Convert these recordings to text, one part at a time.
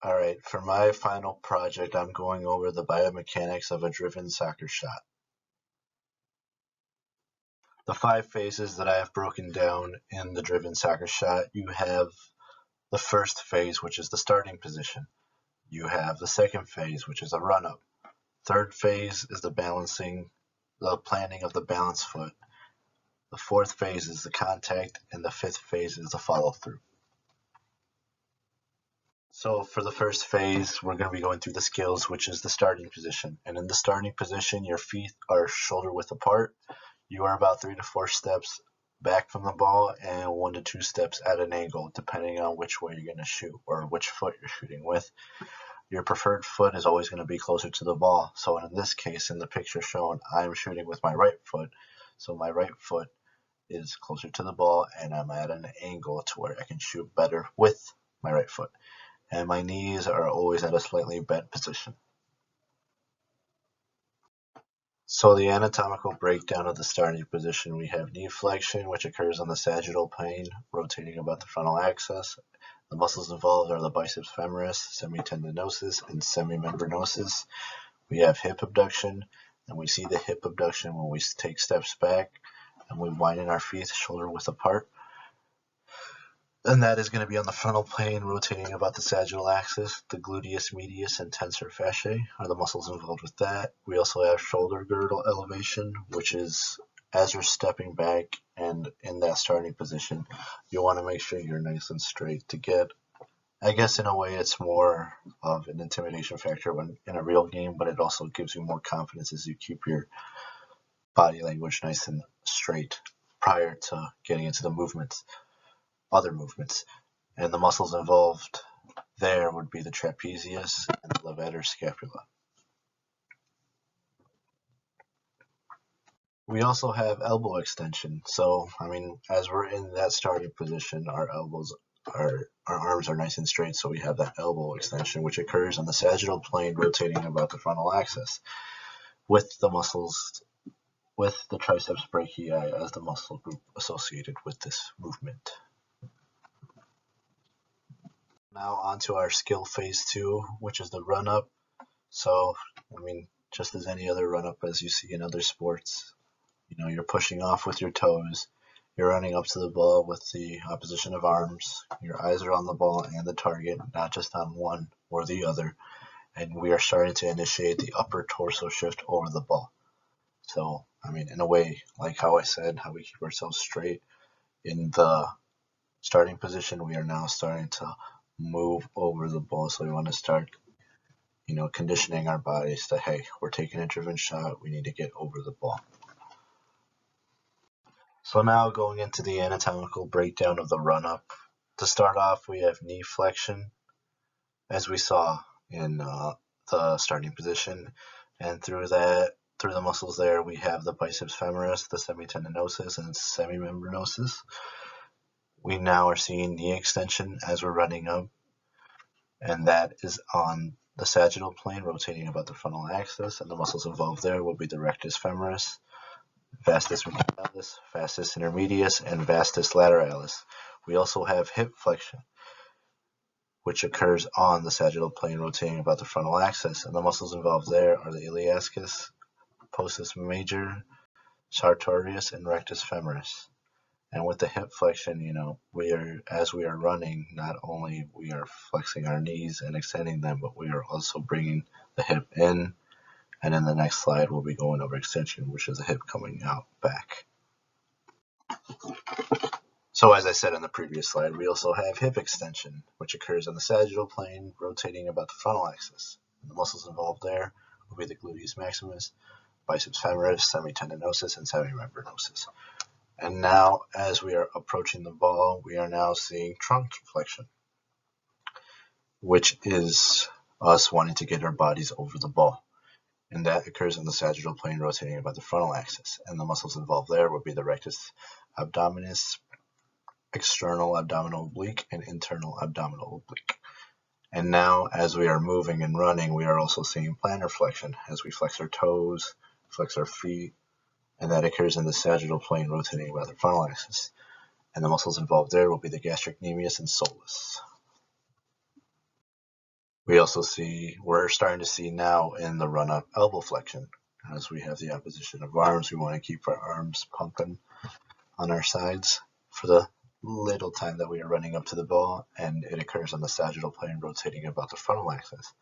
Alright, for my final project, I'm going over the biomechanics of a driven soccer shot. The 5 phases that I have broken down in the driven soccer shot, you have the first phase, which is the starting position. You have the second phase, which is a run-up. Third phase is the planning of the balance foot. The fourth phase is the contact, and the fifth phase is the follow-through. So for the first phase, we're going to be going through the skills, which is the starting position. And in the starting position, your feet are shoulder width apart. You are about 3 to 4 steps back from the ball and 1 to 2 steps at an angle, depending on which way you're going to shoot or which foot you're shooting with. Your preferred foot is always going to be closer to the ball. So in this case, in the picture shown, I'm shooting with my right foot. So my right foot is closer to the ball and I'm at an angle to where I can shoot better with my right foot. And my knees are always at a slightly bent position. So the anatomical breakdown of the starting position, we have knee flexion, which occurs on the sagittal plane, rotating about the frontal axis. The muscles involved are the biceps femoris, semitendinosus, and semimembranosus. We have hip abduction, and we see the hip abduction when we take steps back and we widen our feet shoulder width apart. And that is going to be on the frontal plane, rotating about the sagittal axis. The gluteus medius and tensor fasciae are the muscles involved with that. We also have shoulder girdle elevation, which is as you're stepping back and in that starting position, you want to make sure you're nice and straight to get, I guess in a way it's more of an intimidation factor when in a real game, but it also gives you more confidence as you keep your body language nice and straight prior to getting into the other movements. And the muscles involved there would be the trapezius and the levator scapula. We also have elbow extension. So, as we're in that starting position, our arms are nice and straight, so we have that elbow extension, which occurs on the sagittal plane, rotating about the frontal axis, with the triceps brachii as the muscle group associated with this movement. Now onto our skill phase 2, which is the run-up. So, just as any other run-up as you see in other sports, you're pushing off with your toes, you're running up to the ball with the opposition of arms, your eyes are on the ball and the target, not just on one or the other, and we are starting to initiate the upper torso shift over the ball. So, in a way, like how I said, how we keep ourselves straight in the starting position, we are now starting to move over the ball. So we want to start, conditioning our bodies that, hey, we're taking a driven shot, we need to get over the ball. So now going into the anatomical breakdown of the run-up. To start off, we have knee flexion, as we saw in the starting position, and through the muscles there, we have the biceps femoris, the semitendinosus, and semimembranosus. We now are seeing knee extension as we're running up, and that is on the sagittal plane, rotating about the frontal axis, and the muscles involved there will be the rectus femoris, vastus medialis, vastus intermedius, and vastus lateralis. We also have hip flexion, which occurs on the sagittal plane, rotating about the frontal axis, and the muscles involved there are the iliacus, postus major, sartorius, and rectus femoris. And with the hip flexion, as we are running, not only we are flexing our knees and extending them, but we are also bringing the hip in. And in the next slide, we'll be going over extension, which is the hip coming out back. So as I said in the previous slide, we also have hip extension, which occurs on the sagittal plane, rotating about the frontal axis. And the muscles involved there will be the gluteus maximus, biceps femoris, semitendinosus, and semimembranosus. And now, as we are approaching the ball, we are now seeing trunk flexion, which is us wanting to get our bodies over the ball. And that occurs on the sagittal plane, rotating about the frontal axis. And the muscles involved there would be the rectus abdominis, external abdominal oblique, and internal abdominal oblique. And now, as we are moving and running, we are also seeing plantar flexion as we flex our toes, flex our feet, and that occurs in the sagittal plane, rotating about the frontal axis. And the muscles involved there will be the gastrocnemius and soleus. We're starting to see now in the run-up elbow flexion. As we have the opposition of arms, we want to keep our arms pumping on our sides for the little time that we are running up to the ball, and it occurs on the sagittal plane, rotating about the frontal axis.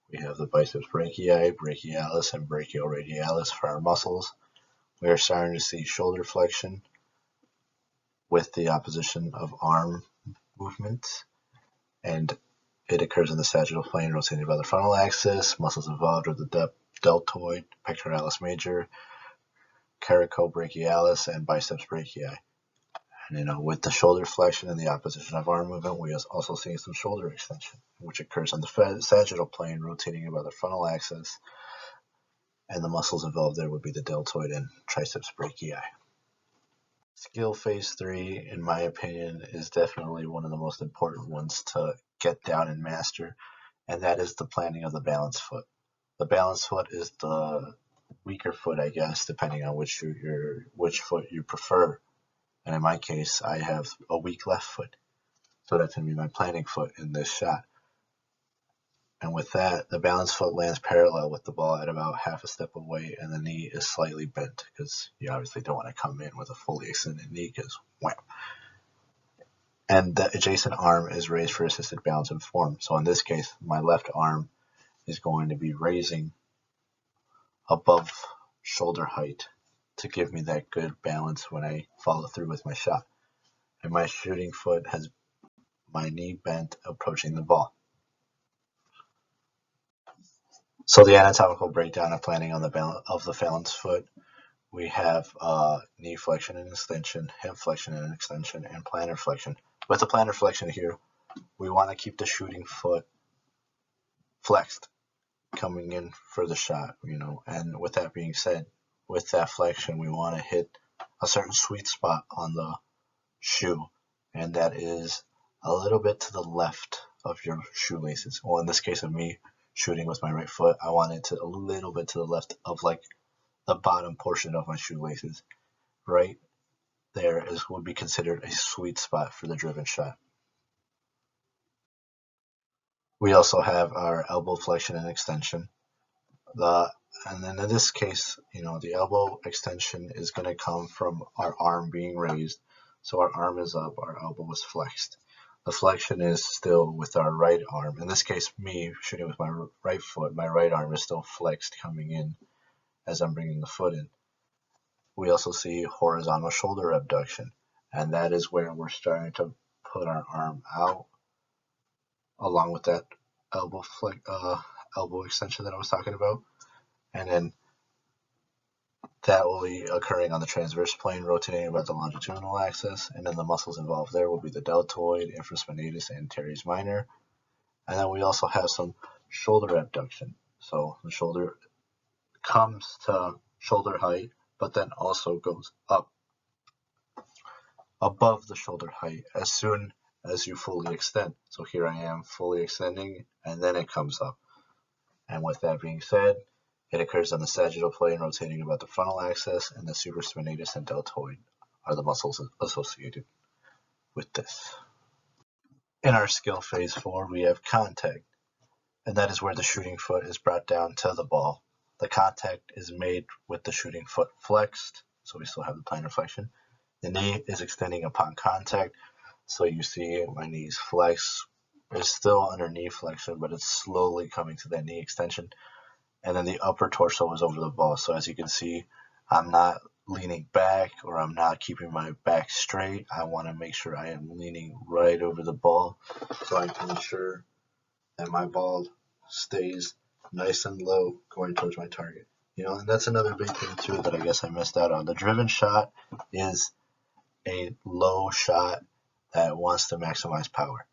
We have the biceps brachii, brachialis, and brachioradialis for our muscles. We are starting to see shoulder flexion with the opposition of arm movement, and it occurs in the sagittal plane, rotating about the frontal axis. Muscles involved are the deltoid, pectoralis major, coracobrachialis, and biceps brachii. And with the shoulder flexion and the opposition of arm movement, we are also seeing some shoulder extension, which occurs on the sagittal plane, rotating about the frontal axis. And the muscles involved there would be the deltoid and triceps brachii. Skill phase 3, in my opinion, is definitely one of the most important ones to get down and master, and that is the planning of the balance foot. The balance foot is the weaker foot, I guess, depending on which foot you prefer. And in my case, I have a weak left foot, so that's going to be my planning foot in this shot. And with that, the balance foot lands parallel with the ball at about half a step away, and the knee is slightly bent because you obviously don't want to come in with a fully extended knee because wham. And the adjacent arm is raised for assisted balance and form. So in this case, my left arm is going to be raising above shoulder height to give me that good balance when I follow through with my shot. And my shooting foot has my knee bent approaching the ball. So the anatomical breakdown of planning on the balance foot, we have knee flexion and extension, hip flexion and extension, and plantar flexion. With the plantar flexion here, we want to keep the shooting foot flexed coming in for the shot, and with that being said, with that flexion, we want to hit a certain sweet spot on the shoe, and that is a little bit to the left of your shoelaces. Well, in this case of me shooting with my right foot, I want it to a little bit to the left of like the bottom portion of my shoelaces. Right there would be considered a sweet spot for the driven shot. We also have our elbow flexion and extension. And then in this case, the elbow extension is going to come from our arm being raised. So our arm is up, our elbow is flexed. The flexion is still with our right arm. In this case, me shooting with my right foot, my right arm is still flexed coming in as I'm bringing the foot in. We also see horizontal shoulder abduction, and that is where we're starting to put our arm out along with that elbow extension that I was talking about. And then that will be occurring on the transverse plane, rotating about the longitudinal axis, and then the muscles involved there will be the deltoid, infraspinatus, and teres minor. And then we also have some shoulder abduction. So the shoulder comes to shoulder height, but then also goes up above the shoulder height as soon as you fully extend. So here I am fully extending, and then it comes up. And with that being said, it occurs on the sagittal plane, rotating about the frontal axis, and the supraspinatus and deltoid are the muscles associated with this. In our skill phase 4, we have contact, and that is where the shooting foot is brought down to the ball. The contact is made with the shooting foot flexed, so we still have the plantar flexion. The knee is extending upon contact, so you see my knees flex. It's still under knee flexion, but it's slowly coming to that knee extension. And then the upper torso is over the ball. So as you can see, I'm not leaning back or I'm not keeping my back straight. I want to make sure I am leaning right over the ball so I can ensure that my ball stays nice and low going towards my target. And that's another big thing too that I guess I missed out on. The driven shot is a low shot that wants to maximize power.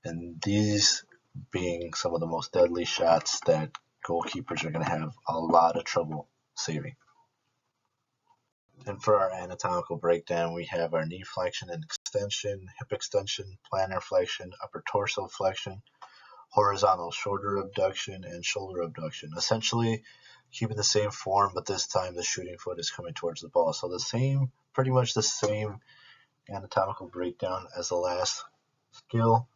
And these being some of the most deadly shots that goalkeepers are going to have a lot of trouble saving. And for our anatomical breakdown, we have our knee flexion and extension, hip extension, plantar flexion, upper torso flexion, horizontal shoulder abduction, and shoulder abduction. Essentially, keeping the same form, but this time the shooting foot is coming towards the ball. So pretty much the same anatomical breakdown as the last skill,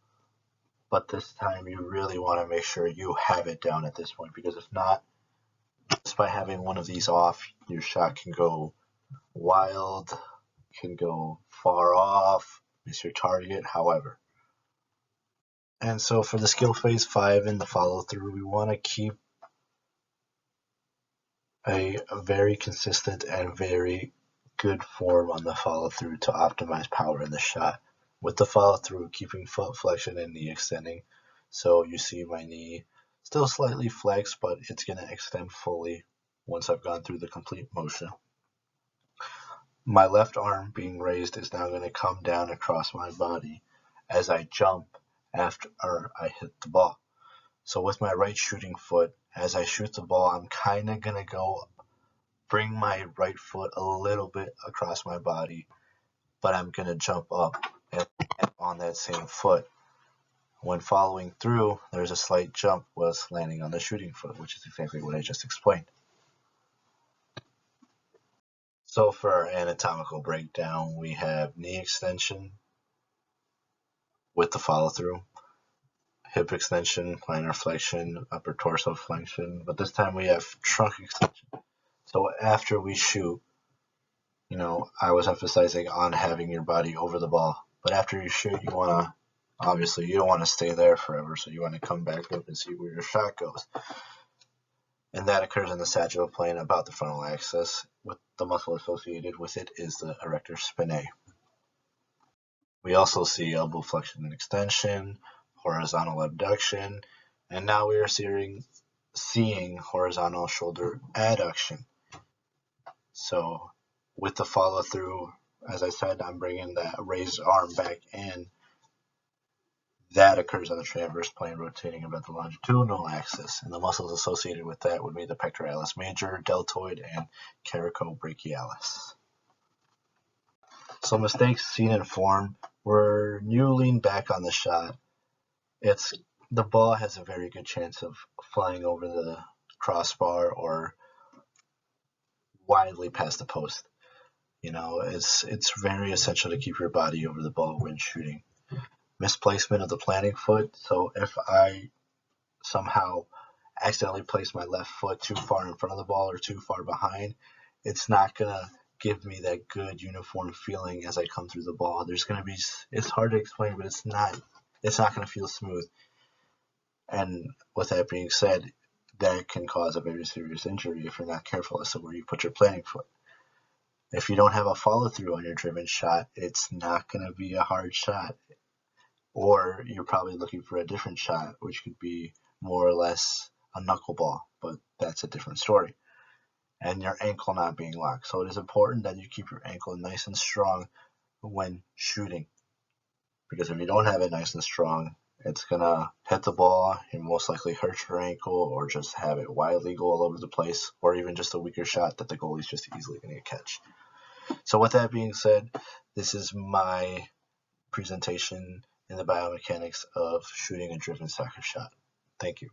but this time you really want to make sure you have it down at this point, because if not, just by having one of these off, your shot can go wild, can go far off, miss your target, however. And so for the skill phase 5 and the follow through, we want to keep a very consistent and very good form on the follow through to optimize power in the shot. With the follow through, keeping foot flexion and knee extending. So you see my knee still slightly flexed, but it's going to extend fully once I've gone through the complete motion. My left arm being raised is now going to come down across my body as I jump after I hit the ball. So with my right shooting foot, as I shoot the ball, I'm kind of going to bring my right foot a little bit across my body, but I'm going to jump up and on that same foot. When following through, there's a slight jump with landing on the shooting foot, which is exactly what I just explained. So for our anatomical breakdown, we have knee extension with the follow through, hip extension, plantar flexion, upper torso flexion, but this time we have trunk extension. So after we shoot, I was emphasizing on having your body over the ball, but after you shoot, you want to, obviously, you don't want to stay there forever, so you want to come back up and see where your shot goes. And that occurs in the sagittal plane about the frontal axis. With the muscle associated with it is the erector spinae. We also see elbow flexion and extension, horizontal abduction, and now we are seeing horizontal shoulder adduction. So with the follow through, as I said, I'm bringing that raised arm back in. That occurs on the transverse plane, rotating about the longitudinal axis, and the muscles associated with that would be the pectoralis major, deltoid, and coracobrachialis. So mistakes seen in form. When you lean back on the shot, the ball has a very good chance of flying over the crossbar or widely past the post. It's very essential to keep your body over the ball when shooting. Misplacement of the planting foot. So if I somehow accidentally place my left foot too far in front of the ball or too far behind, it's not going to give me that good uniform feeling as I come through the ball. It's hard to explain, but it's not going to feel smooth. And with that being said, that can cause a very serious injury if you're not careful as to where you put your planting foot. If you don't have a follow through on your driven shot, it's not going to be a hard shot. Or you're probably looking for a different shot, which could be more or less a knuckleball, but that's a different story. And your ankle not being locked. So it is important that you keep your ankle nice and strong when shooting. Because if you don't have it nice and strong, it's going to hit the ball and most likely hurt your ankle, or just have it wildly go all over the place, or even just a weaker shot that the goalie's just easily going to catch. So with that being said, this is my presentation in the biomechanics of shooting a driven soccer shot. Thank you.